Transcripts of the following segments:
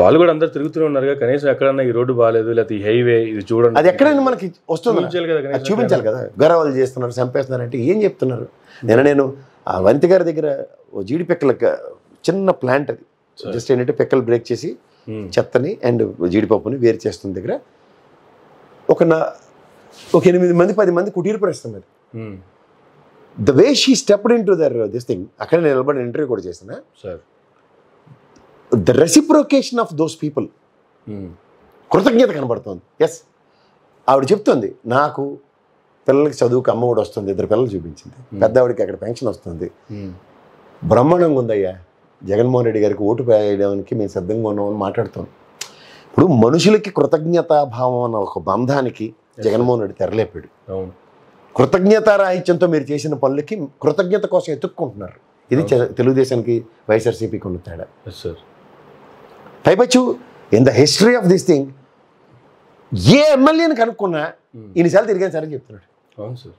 వాళ్ళు కూడా అందరు తిరుగుతూనే ఉన్నారుగా, కనీసం ఎక్కడన్నా ఈ రోడ్డు బాగాలేదు లేకపోతే ఈ హైవే ఇది చూడండి, అది ఎక్కడైనా మనకి వస్తుంది చూపించాలి కదా. గొరవలు చేస్తున్నారు, చంపేస్తున్నారు అంటే ఏం చెప్తున్నారు? నేను ఆ వంతి గారి దగ్గర ఓ జీడి పిక్కలకి చిన్న ప్లాంట్, అది జస్ట్ ఏంటంటే పిక్కలు బ్రేక్ చేసి చెత్తని అండ్ జీడిపప్పుని వేరు చేస్తున్న దగ్గర ఒక 8 మంది 10 మంది కుటీర పరిశ్రమ అది. The way she stepped in to their this thing, అక్కడ నిలబడి ఇంటర్వ్యూ కూడా చేసిన sir. The reciprocation of those people, కృతజ్ఞత కనబడుతుంది. ఎస్, ఆవిడ చెప్తుంది నాకు పిల్లలకి చదువుకు అమ్మ కూడా వస్తుంది, 2 పిల్లలు చూపించింది, పెద్ద ఆవిడకి అక్కడ పెన్షన్ వస్తుంది, బ్రహ్మాండంగా ఉందయ్యా, జగన్మోహన్ రెడ్డి గారికి ఓటు వేయడానికి మేము సిద్ధంగా ఉన్నామని మాట్లాడుతాం. ఇప్పుడు మనుషులకి కృతజ్ఞతాభావం అన్న ఒక బంధానికి జగన్మోహన్ రెడ్డి తెరలేపాడు. కృతజ్ఞతారాహిత్యంతో మీరు చేసిన పనులకి కృతజ్ఞత కోసం ఎత్తుక్కుంటున్నారు. ఇది తెలుగుదేశానికి వైఎస్ఆర్సీపీకి ఉన్న తేడా. పైపచ్చు in the history of this thing ఏ ఎమ్మెల్యేని కనుక్కున్నా ఇన్నిసార్లు తిరిగాను సార్ అని చెప్తున్నాడు. అవును సార్,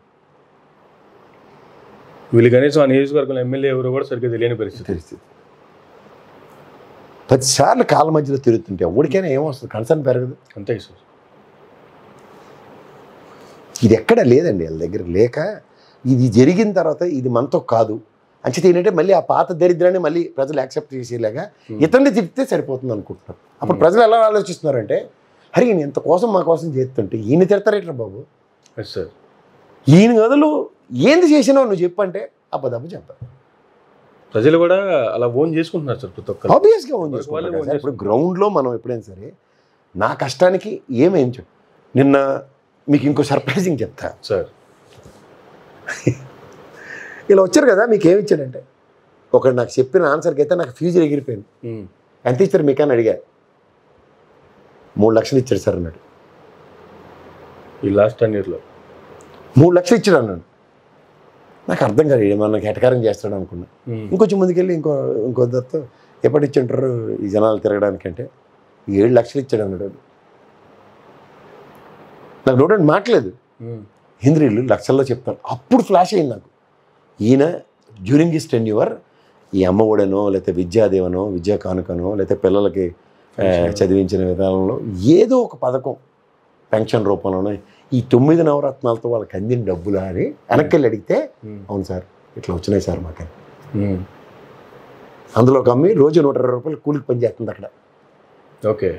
వీళ్ళు కనీసం ఆ నియోజకవర్గంలో ఎమ్మెల్యే ఎవరో కూడా సరిగ్గా తెలియని పరిస్థితి. 10 సార్లు కాళ్ళ మధ్యలో తిరుగుతుంటే ఊడికైనా ఏమొస్తుంది, కన్సర్న్ పెరగదు. అంతే సార్. ఇది ఎక్కడ లేదండి వాళ్ళ దగ్గర లేక, ఇది జరిగిన తర్వాత ఇది మనతో కాదు అంచేది ఏంటంటే మళ్ళీ ఆ పాత దరిద్రాన్ని మళ్ళీ ప్రజలు యాక్సెప్ట్ చేసేలాగా ఇతన్ని తిప్పితే సరిపోతుంది అనుకుంటున్నారు. అప్పుడు ప్రజలు ఎలా ఆలోచిస్తున్నారంటే, అరే ఈయన ఇంత కోసం మా కోసం చేస్తుంటే ఈయన తిడతారేట్రా బాబు, సార్ ఈయన గదులు ఏంది చేసినావు నువ్వు చెప్పంటే అబ్బదబ్బు చెప్పారు. ప్రజలు కూడా అలా ఓన్ చేసుకుంటున్నారు సార్, ప్రతి ఒక్కరు ఆబ్వియస్గా ఓన్ చేసుకుంటారు. ఇప్పుడు గ్రౌండ్లో మనం ఎప్పుడైనా సరే నా కష్టానికి ఏమేం నిన్న మీకు ఇంకో సర్ప్రైజింగ్ చెప్తా సార్. ఇలా వచ్చారు కదా, మీకు ఏమి ఇచ్చాడంటే ఒకడు నాకు చెప్పిన ఆన్సర్కి అయితే నాకు ఫ్యూచర్ ఎగిరిపోయింది. ఎంత ఇచ్చారు మీకు అని అడిగా, 3 లక్షలు ఇచ్చాడు సార్ అన్నాడు. ఈ లాస్ట్ 10 yearsలో 3 లక్షలు ఇచ్చాడు అన్నాడు. నాకు అర్థం కాదు, ఏమన్నా ఎటకారం చేస్తాడు అనుకున్నా. ఇంకొంచెం ముందుకెళ్ళి ఇంకో దత్తో ఎప్పటి ఇచ్చింటారు ఈ జనాలు తిరగడానికి అంటే 7 లక్షలు ఇచ్చాడు అన్నాడు. నాకు నోటండి మాట్లేదు, హింద్రీలు లక్షల్లో చెప్తాను. అప్పుడు ఫ్లాష్ అయింది నాకు, ఈయన డ్యూరింగ్ హిస్ టెన్యూర్ ఈ అమ్మఒడనో లేకపోతే విద్యాదేవనో విద్యా కానుకనో లేకపోతే పిల్లలకి చదివించిన విధానంలో ఏదో ఒక పథకం పెన్షన్ రూపంలోనో ఈ 9 నవరత్నాలతో వాళ్ళకి అందిన డబ్బులా అని వెనక్కి వెళ్ళి అడిగితే, అవును సార్ ఇట్లా వచ్చినాయి సార్ మాకు. అందులో ఒక అమ్మి రోజు 120 రూపాయలు కూలికి పనిచేస్తుంది అక్కడ. ఓకే,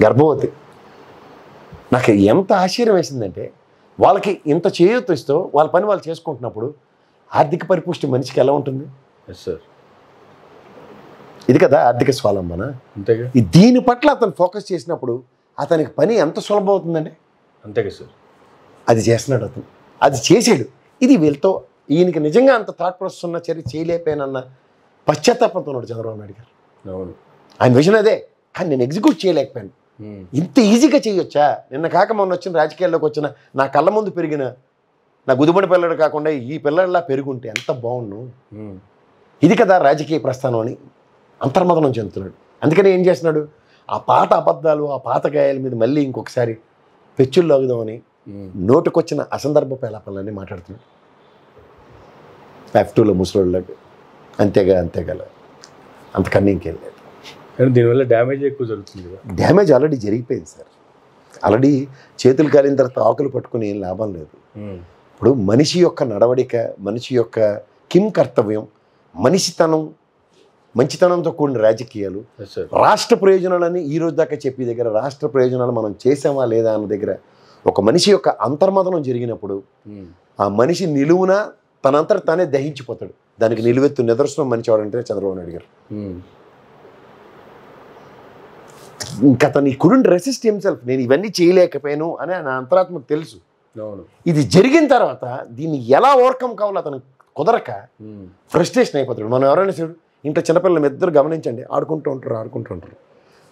గర్భవతి. నాకు ఎంత ఆశ్చర్యం వేసిందంటే, వాళ్ళకి ఇంత చేయూత ఇస్తూ వాళ్ళ పని వాళ్ళు చేసుకుంటున్నప్పుడు ఆర్థిక పరిపుష్టి మనిషికి ఎలా ఉంటుంది? సార్ ఇది కదా ఆర్థిక స్వావలంబన. అంతేగా, దీని పట్ల అతను ఫోకస్ చేసినప్పుడు అతనికి పని ఎంత సులభం అవుతుందండి. అంతేగా సార్. అది చేస్తున్నాడు అతను, అది చేసాడు. ఇది వీళ్ళతో ఈయనకి నిజంగా అంత థాట్ ప్రాసెస్ ఉన్న చర్య చేయలేకపోయానన్న పశ్చాత్తాపంతో ఉన్నాడు చంద్రబాబు నాయుడు గారు. అవును, ఆయన విజన్ అదే, కానీ నేను ఎగ్జిక్యూట్ చేయలేకపోయాను. ఇంత ఈజీగా చేయొచ్చా? నిన్న కాక మొన్న వచ్చిన రాజకీయాల్లోకి వచ్చిన నా కళ్ళ ముందు పెరిగిన నా గుదిబడి పిల్లడు కాకుండా ఈ పిల్లడిలా పెరుగుంటే ఎంత బాగుండు. ఇది కదా రాజకీయ ప్రస్థానం అని అంతర్మదనం చెందుతున్నాడు. అందుకని ఏం చేస్తున్నాడు, ఆ పాత అబద్ధాలు ఆ పాత గాయాల మీద మళ్ళీ ఇంకొకసారి పెచ్చులు లాగుదామని నోటుకొచ్చిన అసందర్భ పేలాపల్లన్నీ మాట్లాడుతున్నాడు. F2లో ముసలోళ్ళకి అంతేగా అంతకన్నా ఇంకేం లేదు. దీనివల్ల డ్యామేజ్ ఎక్కువ జరుగుతుంది కదా. డ్యామేజ్ ఆల్రెడీ జరిగిపోయింది సార్. ఆల్రెడీ చేతులు కాలిన తర్వాత ఆకులు పట్టుకుని ఏం లాభం లేదు. ఇప్పుడు మనిషి యొక్క నడవడిక, మనిషి యొక్క కిం కర్తవ్యం, మనిషితనం, మంచితనంతో కూడిన రాజకీయాలు, రాష్ట్ర ప్రయోజనాలని ఈ రోజు దాకా చెప్పి దగ్గర రాష్ట్ర ప్రయోజనాలు మనం చేసామా లేదా అన్న దగ్గర ఒక మనిషి యొక్క అంతర్మదనం జరిగినప్పుడు ఆ మనిషి నిలువున తనంతట తానే దహించిపోతాడు. దానికి నిలువెత్తు నిదర్శనం మనిషి వాడంటే చంద్రబాబు నాయుడు గారు. ఇంకా తను కుడెంట్ రెసిస్ట్ హిమ్సెల్ఫ్, నేను ఇవన్నీ చేయలేకపోయాను అని నా అంతరాత్మకు తెలుసు. ఇది జరిగిన తర్వాత దీన్ని ఎలా ఓవర్కమ్ కావాలో అతను కుదరక ఫ్రస్ట్రేషన్ అయిపోతాడు. మనం ఎవరైనా చూడు, ఇంట్లో చిన్నపిల్లలు ఇద్దరు గమనించండి, ఆడుకుంటూ ఉంటారు.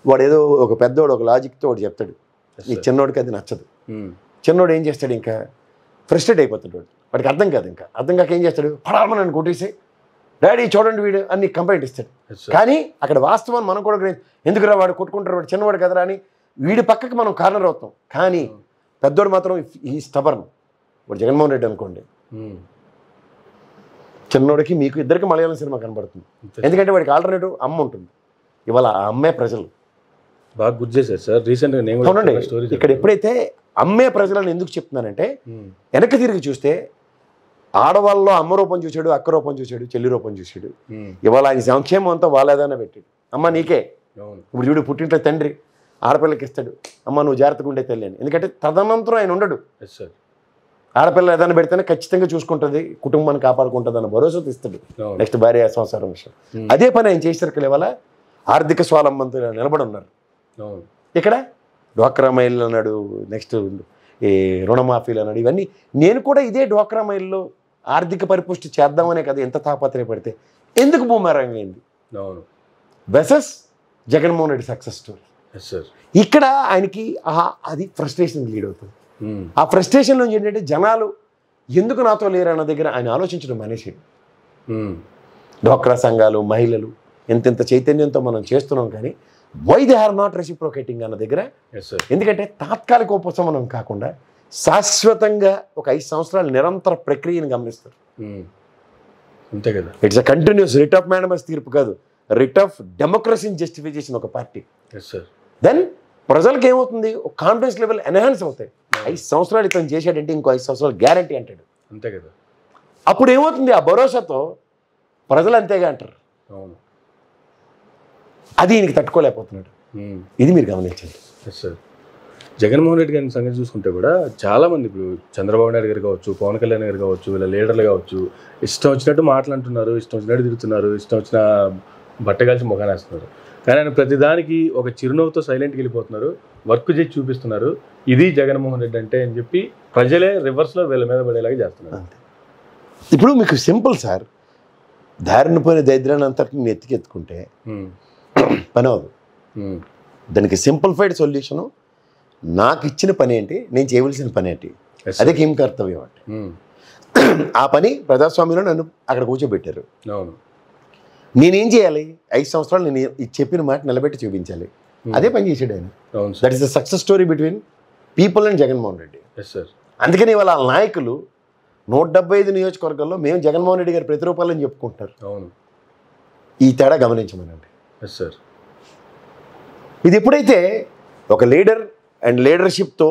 వాడు ఏదో ఒక పెద్దోడు ఒక లాజిక్తో వాడు చెప్తాడు, ఈ చిన్నోడికి అది నచ్చదు. చిన్నోడు ఏం చేస్తాడు, ఇంకా ఫ్రస్ట్రేట్ అయిపోతాడు. వాడికి అర్థం కాక ఏం చేస్తాడు, పడాలని నన్ను కొట్టేసి డాడీ చూడండి వీడు అన్ని కంప్లైంట్ ఇస్తాడు. కానీ అక్కడ వాస్తవాన్ని మనం కూడా ఎందుకురా వాడు కొట్టుకుంటారు, వాడు చిన్నవాడు కదరా అని వీడి పక్కకి మనం కార్నర్ అవుతాం. కానీ పెద్దోడు మాత్రం ఈ స్టబర్న్. వాడు జగన్మోహన్ రెడ్డి అనుకోండి, చిన్నోడికి మీకు ఇద్దరికి మలయాళం సినిమా కనబడుతుంది. ఎందుకంటే వాడికి ఆల్టర్నేటివ్ అమ్మ ఉంటుంది. ఇవాళ ఆ అమ్మే ప్రజలు. బాగా గుర్తు చేశారు సార్. రీసెంట్గా నేను అవునండి. కూడా స్టోరీ ఇక్కడ ఎప్పుడైతే అమ్మే ప్రజలను ఎందుకు చెప్తున్నానంటే, వెనక్కి తిరిగి చూస్తే ఆడవాళ్ళలో అమ్మ రూపం చూశాడు, అక్క రూపం చూశాడు, చెల్లి రూపం చూశాడు. ఇవాళ ఆయన సంక్షేమం అంతా వాళ్ళేదైనా పెట్టాడు. అమ్మ నీకే, ఇప్పుడు చూడు పుట్టింట్లో తండ్రి ఆడపిల్లకి ఇస్తాడు, అమ్మ నువ్వు జాగ్రత్తగా ఉండే తల్లి అని. ఎందుకంటే తదనంతరం ఆయన ఉండడు. ఆడపిల్ల ఏదైనా పెడితేనే ఖచ్చితంగా చూసుకుంటుంది, కుటుంబాన్ని కాపాడుకుంటుంది అన్న భరోసా ఇస్తాడు. నెక్స్ట్ భార్య సంసారం విషయం అదే పని ఆయన చేసేసరికి ఇవాళ ఆర్థిక స్వావలంబనతో నిలబడి ఉన్నారు. ఇక్కడ డ్వాక్రా మహిళలు అన్నాడు, నెక్స్ట్ ఈ రుణమాఫీలు అన్నాడు. ఇవన్నీ నేను కూడా ఇదే డ్వాక్రా మహిళలో ఆర్థిక పరిపుష్టి చేద్దామనే కదా ఎంత తాపత్రయపడితే ఎందుకు బూమరంగ్ అయింది వెసెస్ జగన్మోహన్ రెడ్డి సక్సెస్ స్టోరీ. ఇక్కడ ఆయనకి అది ఫ్రస్ట్రేషన్ లీడ్ అవుతుంది. ఆ ఫ్రస్ట్రేషన్ నుంచి ఏంటంటే జనాలు ఎందుకు నాతో లేరు అన్న దగ్గర ఆయన ఆలోచించడం మనిషి. డ్వాక్రా సంఘాలు, మహిళలు ఎంతెంత చైతన్యంతో మనం చేస్తున్నాం, కానీ why they are not reciprocating అన్న దగ్గర. ఎందుకంటే తాత్కాలిక ఉపశమనం కాకుండా శాశ్వతంగా ఒక 5 సంవత్సరాల నిరంతర ప్రక్రియను గమనిస్తారు. అంతే కదా. It's a continuous writ of మ్యానమస్ తీర్పు కాదు, రిట్ ఆఫ్ డెమోక్రసీని జస్టిఫై చేసిన ఒక పార్టీ. దెన్ ప్రజలకు ఏమవుతుంది, ఒక కాన్ఫిడెన్స్ లెవెల్ ఎన్హాన్స్ అవుతాయి. 5 సంవత్సరాలు ఇతను చేశాడంటే ఇంకో 5 సంవత్సరాలు గ్యారంటీ అంటాడు. అంతే కదా. అప్పుడు ఏమవుతుంది, ఆ భరోసాతో ప్రజలు అంతేగా అంటారు. అది ఈయనకి తట్టుకోలేకపోతున్నాడు. ఇది మీరు గమనించండి. సార్ జగన్మోహన్ రెడ్డి గారిని సంగతి చూసుకుంటే కూడా చాలామంది, ఇప్పుడు చంద్రబాబు నాయుడు గారు కావచ్చు, పవన్ కళ్యాణ్ గారు కావచ్చు, వీళ్ళ లీడర్లు కావచ్చు, ఇష్టం వచ్చినట్టు మాట్లాడుతున్నారు, ఇష్టం వచ్చినట్టు తిరుగుతున్నారు, ఇష్టం వచ్చిన బట్టగాల్చి ముఖానేస్తున్నారు. కానీ ఆయన ప్రతిదానికి ఒక చిరునవ్వుతో సైలెంట్కి వెళ్ళిపోతున్నారు, వర్క్ చేసి చూపిస్తున్నారు. ఇది జగన్మోహన్ రెడ్డి అంటే అని చెప్పి ప్రజలే రివర్స్లో వీళ్ళ మీద పడేలాగా చేస్తున్నారు. ఇప్పుడు మీకు సింపుల్ సార్, దారిన పోయిన దరిద్రాన్ని అంతటిని ఎత్తుకుంటే పని అవ్వదు. దానికి సింప్లిఫైడ్ సొల్యూషను, నాకు ఇచ్చిన పని ఏంటి, నేను చేయవలసిన పని ఏంటి, అదే ఏం కర్తవ్యం అంటే. ఆ పని ప్రజాస్వామ్యంలో నన్ను అక్కడ కూర్చోబెట్టారు. నేనేం చేయాలి, 5 సంవత్సరాలు నేను చెప్పిన మాట నిలబెట్టి చూపించాలి. అదే పని చేసాడు ఆయన. That is the success story between people and Jaganmohan Reddy. అందుకని వాళ్ళ నాయకులు 175 నియోజకవర్గాల్లో మేము జగన్మోహన్ రెడ్డి గారి ప్రతిరూపాలని చెప్పుకుంటున్నారు. ఈ తేడా గమనించమనండి. ఇది ఎప్పుడైతే ఒక లీడర్ అండ్ లీడర్షిప్తో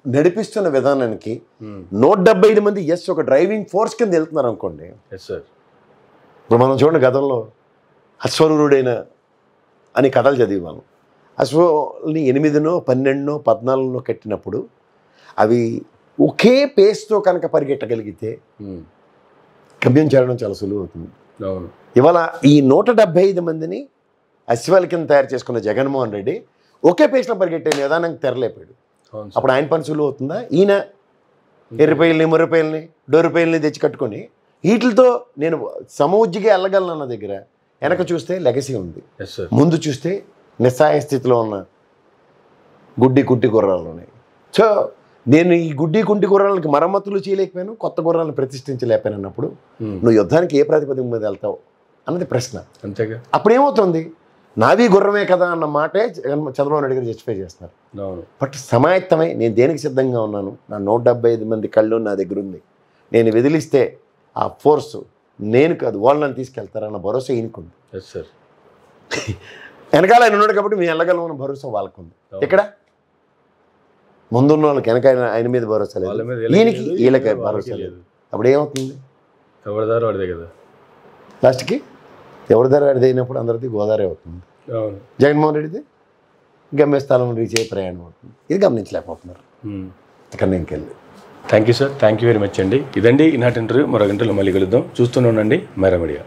నడిపిస్తున్న విధానానికి 175 మంది ఒక డ్రైవింగ్ ఫోర్స్ కింద వెళ్తున్నారు అనుకోండి. ఇప్పుడు మనం చూడండి, గతంలో అశ్వరూరుడైన అని కథలు చదివాను. అశ్వని 8నో 12నో 14నో కట్టినప్పుడు అవి ఒకే పేస్తో కనుక పరిగెట్టగలిగితే గమ్యం చేరడం చాలా సులువు అవుతుంది. ఇవాళ ఈ 175 మందిని అశ్వాల కింద తయారు చేసుకున్న జగన్మోహన్ రెడ్డి ఒకే పేస్లో పరిగెట్టే విధానానికి తెరలేపాడు. అప్పుడు ఆయన పని సులువు అవుతుందా? ఈయన ఎర్రిపైల్ని, ముర్రిపైల్ని, డోరిపైల్ని తెచ్చి కట్టుకొని వీటితో నేను సమూజ్జిగా వెళ్ళగలను అన్న దగ్గర వెనక చూస్తే లెగసీ ఉంది, ముందు చూస్తే నిస్సహాయ స్థితిలో ఉన్న గుడ్డి కుంటి గుర్రాలు ఉన్నాయి. సో నేను ఈ గుడ్డి కుంటి గుర్రాలకి మరమ్మతులు చేయలేకపోయాను, కొత్త గుర్రాలను ప్రతిష్ఠించలేకపోయాను అన్నప్పుడు నువ్వు యుద్ధానికి ఏ ప్రాతిపదిక మీద వెళ్తావు అన్నది ప్రశ్న. అంతేగా. అప్పుడు ఏమవుతుంది, నావి గుర్రమే కదా అన్న మాటే చంద్రబాబు నాయుడు గారు జస్టిఫై చేస్తున్నారు. బట్ సమాయత్తమై నేను దేనికి సిద్ధంగా ఉన్నాను, నా 175 మంది కళ్ళు నా దగ్గర ఉంది, నేను వెదిలిస్తే ఆ ఫోర్సు నేను కాదు వాళ్ళు నన్ను తీసుకెళ్తారన్న భరోసా ఈయనకుంది. వెనకాల ఆయన ఉన్నాడు కాబట్టి మేము వెళ్ళగలమన్న భరోసా వాళ్ళకుంది. ఇక్కడ ముందున్న వాళ్ళకి వెనక ఆయన మీద భరోసా లేదు, ఈయనకి వీళ్ళకి భరోసా లేదు. అప్పుడు ఏమవుతుంది, ఎవరిదారు వాడిదే కదా. లాస్ట్కి ఎవరి ధర వాడిది అయినప్పుడు అందరిది గోదావరి అవుతుంది. జగన్మోహన్ రెడ్డిది గమ్యస్థానం రీచ్ అయ్యే ప్రయాణం అవుతుంది. ఇది గమనించలేకపోతున్నారు. ఇక్కడ నేను వెళ్ళి. Thank you sir, thank you very much అండి. ఇదండి ఈనాటి ఇంటర్వ్యూ. మరో గంటలో మళ్ళీ కలుద్దాం. చూస్తూనే ఉండండి మైరా మీడియా.